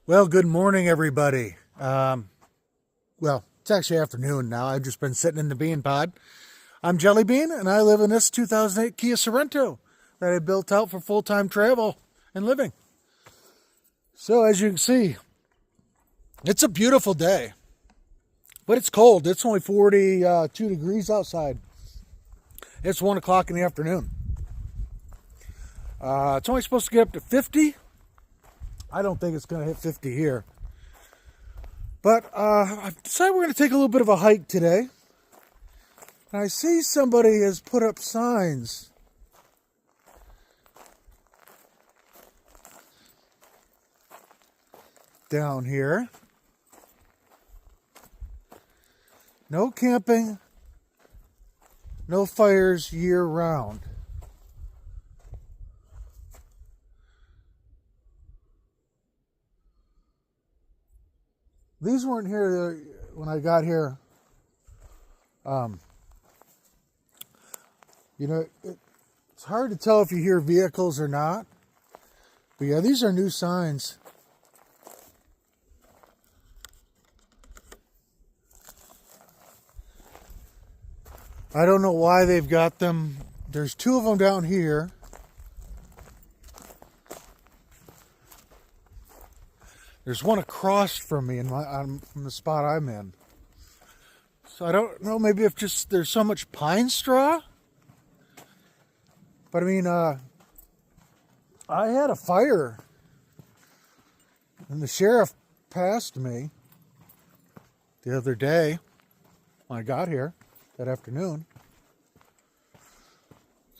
Well, good morning, everybody. Well, it's actually afternoon now. I've just been sitting in the bean pod. I'm Jelly Bean, and I live in this 2008 Kia Sorento that I built out for full-time travel and living. So, as you can see, it's a beautiful day, but it's cold. It's only 42 degrees outside. It's 1 o'clock in the afternoon. It's only supposed to get up to 50. I don't think it's going to hit 50 here. But I've decided we're going to take a little bit of a hike today. And I see somebody has put up signs. Down here. No camping. No fires year round. These weren't here when I got here. It's hard to tell if you hear vehicles or not. But yeah, these are new signs. I don't know why they've got them. There's two of them down here. There's one across from me from the spot I'm in. So I don't know, maybe if just there's so much pine straw. But I mean, I had a fire and the sheriff passed me the other day when I got here that afternoon.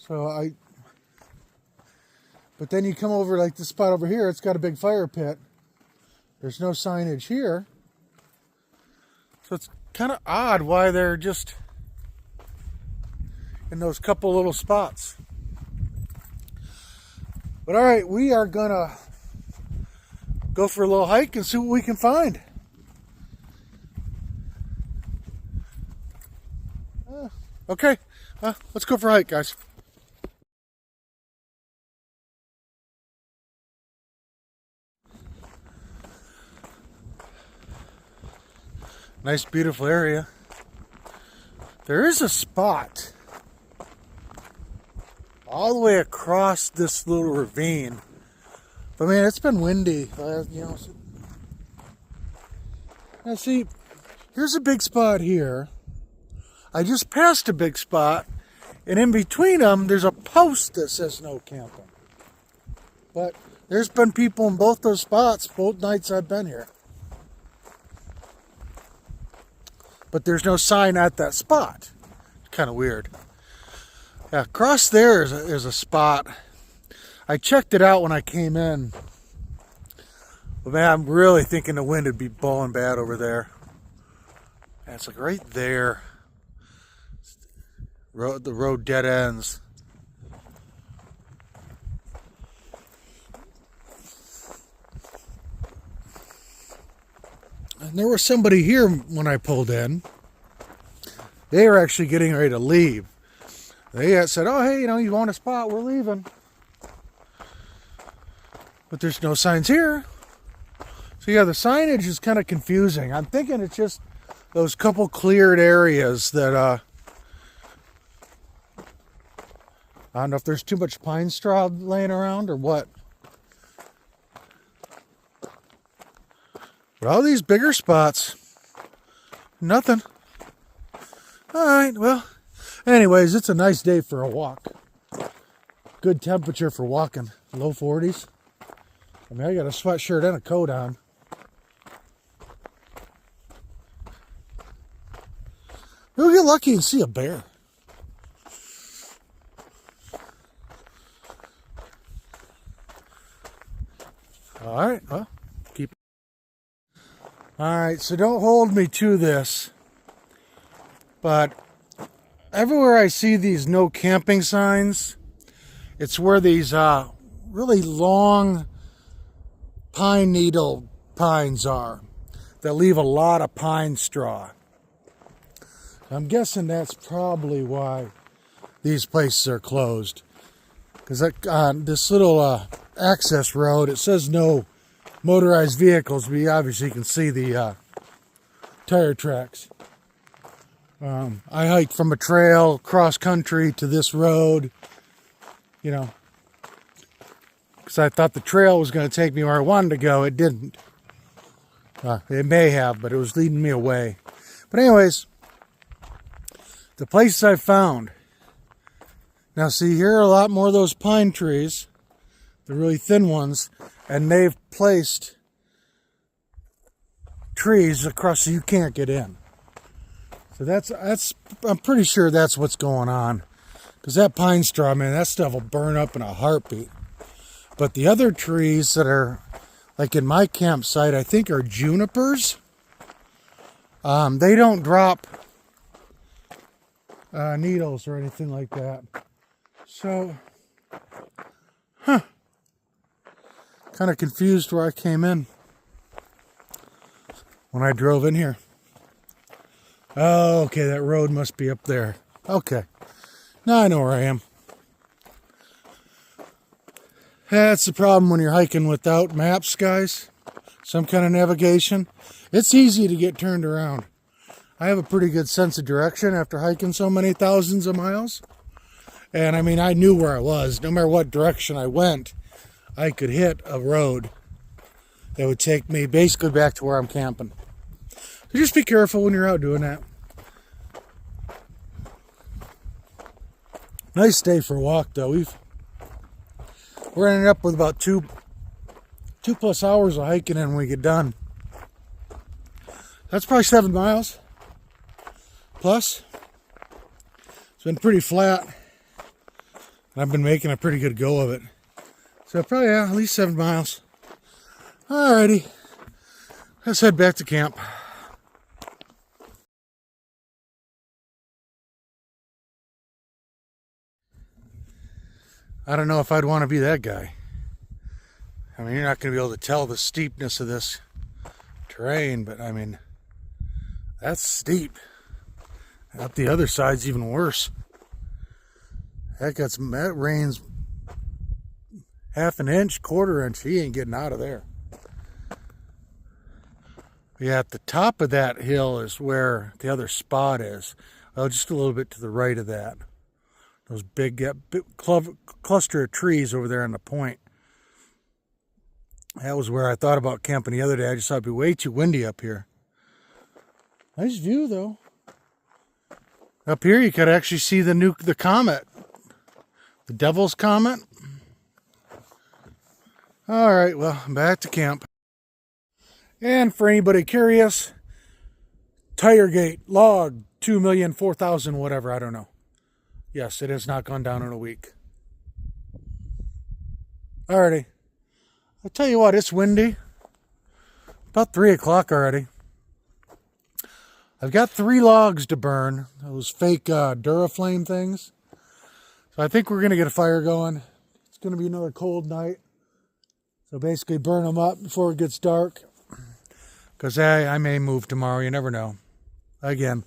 But then you come over like this spot over here, it's got a big fire pit. There's no signage here. So it's kind of odd why they're just in those couple little spots. But all right, we are gonna go for a little hike and see what we can find. Okay, let's go for a hike, guys. Nice, beautiful area. There is a spot all the way across this little ravine. But man, it's been windy. Now see, here's a big spot here. I just passed a big spot, and in between them, there's a post that says no camping. But there's been people in both those spots both nights I've been here. But there's no sign at that spot. Kind of weird. Yeah, across there is a spot. I checked it out when I came in. But man, I'm really thinking the wind would be blowing bad over there. And it's like right there. The road dead ends. And there was somebody here when I pulled in. They were actually getting ready to leave. They had said, oh, hey, you want a spot? We're leaving. But there's no signs here. So yeah, the signage is kind of confusing. I'm thinking it's just those couple cleared areas that, I don't know if there's too much pine straw laying around or what. But all these bigger spots, nothing. All right, well, anyways, it's a nice day for a walk. Good temperature for walking, low 40s. I mean, I got a sweatshirt and a coat on. You'll get lucky and see a bear. All right, well, keep. All right, so don't hold me to this, but everywhere I see these no camping signs, it's where these really long pine needle pines are that leave a lot of pine straw. I'm guessing that's probably why these places are closed. Because this little access road, it says no motorized vehicles, we obviously can see the tire tracks. I hiked from a trail cross country to this road, you know, because I thought the trail was going to take me where I wanted to go. It didn't. It may have, but it was leading me away. But anyways, the places I found. Now see, here are a lot more of those pine trees, the really thin ones, and they've placed trees across so you can't get in. So that's I'm pretty sure that's what's going on. Because that pine straw, man, that stuff will burn up in a heartbeat. But the other trees that are, like in my campsite, I think are junipers. They don't drop needles or anything like that. So, kind of confused where I came in when I drove in here. Oh, okay, that road must be up there. Okay, now I know where I am. That's the problem when you're hiking without maps, guys. Some kind of navigation. It's easy to get turned around. I have a pretty good sense of direction after hiking so many thousands of miles. And I mean, I knew where I was. No matter what direction I went, I could hit a road that would take me basically back to where I'm camping. So just be careful when you're out doing that. Nice day for a walk, though. We're ending up with about two plus hours of hiking in when we get done. That's probably 7 miles plus. It's been pretty flat. And I've been making a pretty good go of it. So probably, yeah, at least 7 miles. Alrighty. Let's head back to camp. I don't know if I'd want to be that guy. I mean, you're not going to be able to tell the steepness of this terrain, but I mean, that's steep. Up the other side's even worse. That rain's half an inch, quarter inch. He ain't getting out of there. Yeah, at the top of that hill is where the other spot is. Well, just a little bit to the right of that. Those big cluster of trees over there on the point. That was where I thought about camping the other day. I just thought it'd be way too windy up here. Nice view, though. Up here, you could actually see the comet. The Devil's Comet. All right, well, back to camp. And for anybody curious, tire gate, log, 2,004,000, whatever, I don't know. Yes, it has not gone down in a week. Alrighty. I'll tell you what, it's windy. About 3 o'clock already. I've got 3 logs to burn. Those fake Duraflame things. So I think we're going to get a fire going. It's going to be another cold night. So basically burn them up before it gets dark. Because I may move tomorrow. You never know. Again,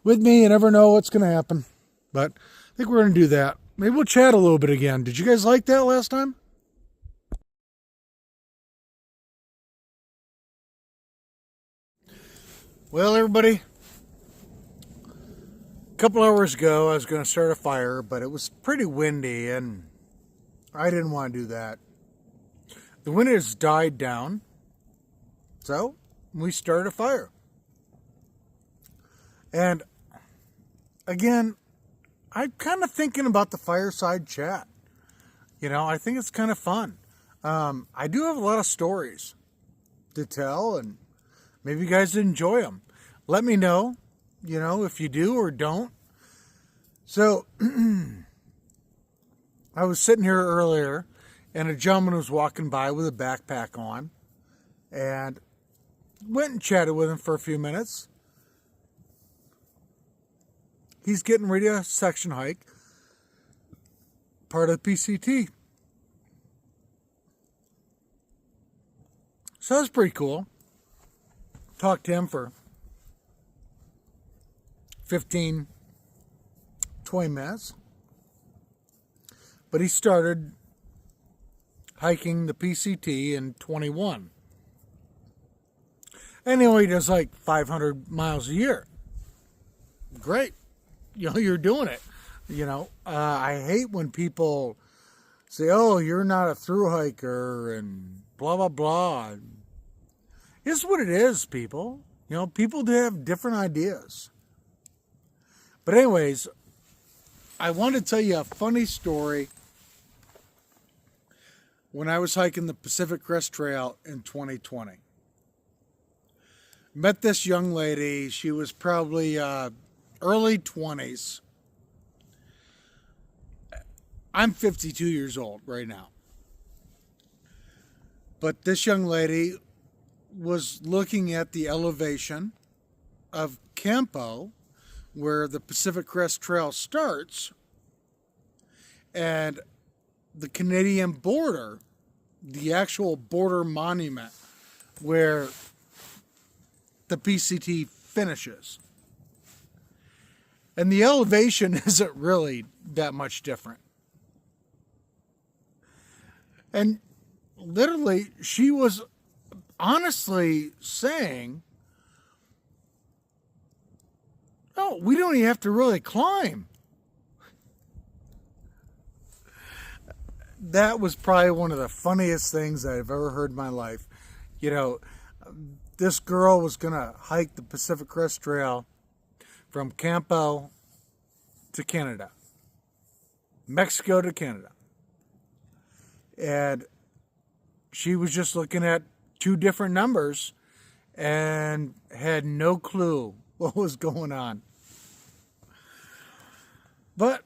with me, you never know what's going to happen. But I think we're going to do that. Maybe we'll chat a little bit again. Did you guys like that last time? Well, everybody, a couple hours ago, I was going to start a fire, but it was pretty windy, and I didn't want to do that. The wind has died down, so we started a fire. And again, I'm kind of thinking about the fireside chat. You know, I think it's kind of fun. I do have a lot of stories to tell, and maybe you guys enjoy them. Let me know, you know, if you do or don't. So, I was sitting here earlier, and a gentleman was walking by with a backpack on, and went and chatted with him for a few minutes. He's getting ready to section hike, part of the PCT. So that's pretty cool. Talked to him for 15, 20 minutes. But he started hiking the PCT in 21. And he only does like 500 miles a year. Great. You're doing it. I hate when people say, oh, you're not a thru hiker and blah, blah, blah. It's what it is, people. People do have different ideas. But anyways, I want to tell you a funny story. When I was hiking the Pacific Crest Trail in 2020. Met this young lady. She was probably early 20s. I'm 52 years old right now. But this young lady was looking at the elevation of Campo, where the Pacific Crest Trail starts, and the Canadian border, the actual border monument where the PCT finishes. And the elevation isn't really that much different. And literally, she was honestly saying, oh, we don't even have to really climb. That was probably one of the funniest things I've ever heard in my life. This girl was going to hike the Pacific Crest Trail from Campo to Canada. Mexico to Canada. And she was just looking at two different numbers and had no clue what was going on. But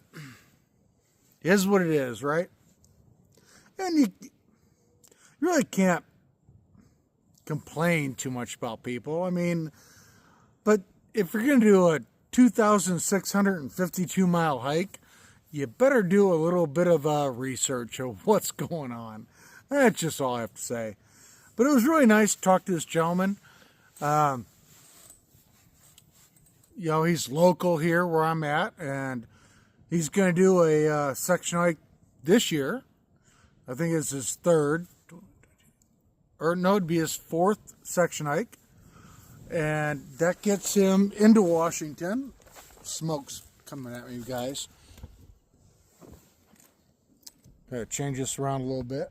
it is what it is, right? And you really can't complain too much about people. I mean, but if you're going to do a 2,652 mile hike, you better do a little bit of research of what's going on. That's just all I have to say. But it was really nice to talk to this gentleman. He's local here where I'm at, and he's going to do a section hike this year. I think it's his third, or no, it'd be his fourth section hike. And that gets him into Washington. Smoke's coming at me, guys. Gotta change this around a little bit.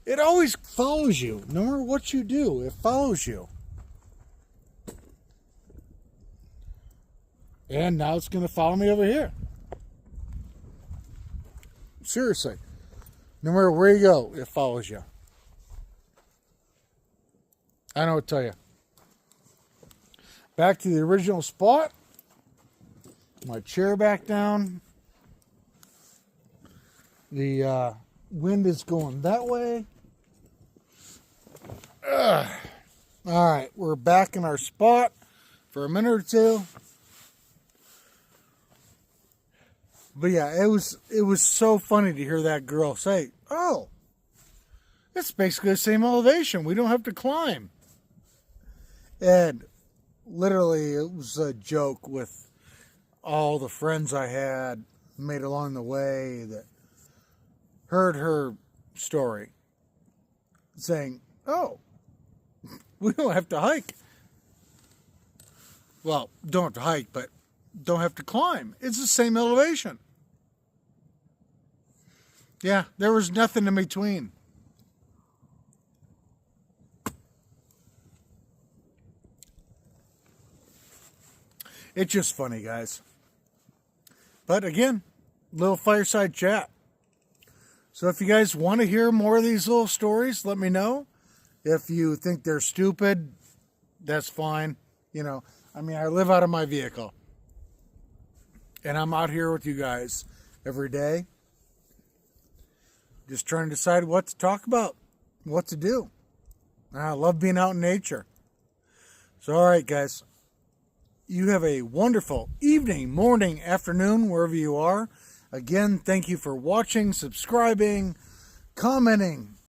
It always follows you. No matter what you do, it follows you. And now it's going to follow me over here. Seriously. No matter where you go, it follows you. I don't know what to tell you. Back to the original spot. My chair back down. The wind is going that way. All right, we're back in our spot for a minute or two. But yeah, it was so funny to hear that girl say, oh, it's basically the same elevation. We don't have to climb. And literally, it was a joke with all the friends I had made along the way that heard her story, saying, oh, we don't have to hike. Well, don't have to hike, but don't have to climb. It's the same elevation. Yeah, there was nothing in between. It's just funny, guys. But again, little fireside chat. So if you guys want to hear more of these little stories, let me know. If you think they're stupid, that's fine. I live out of my vehicle. And I'm out here with you guys every day. Just trying to decide what to talk about, what to do. I love being out in nature. So, all right, guys. You have a wonderful evening, morning, afternoon, wherever you are. Again, thank you for watching, subscribing, commenting,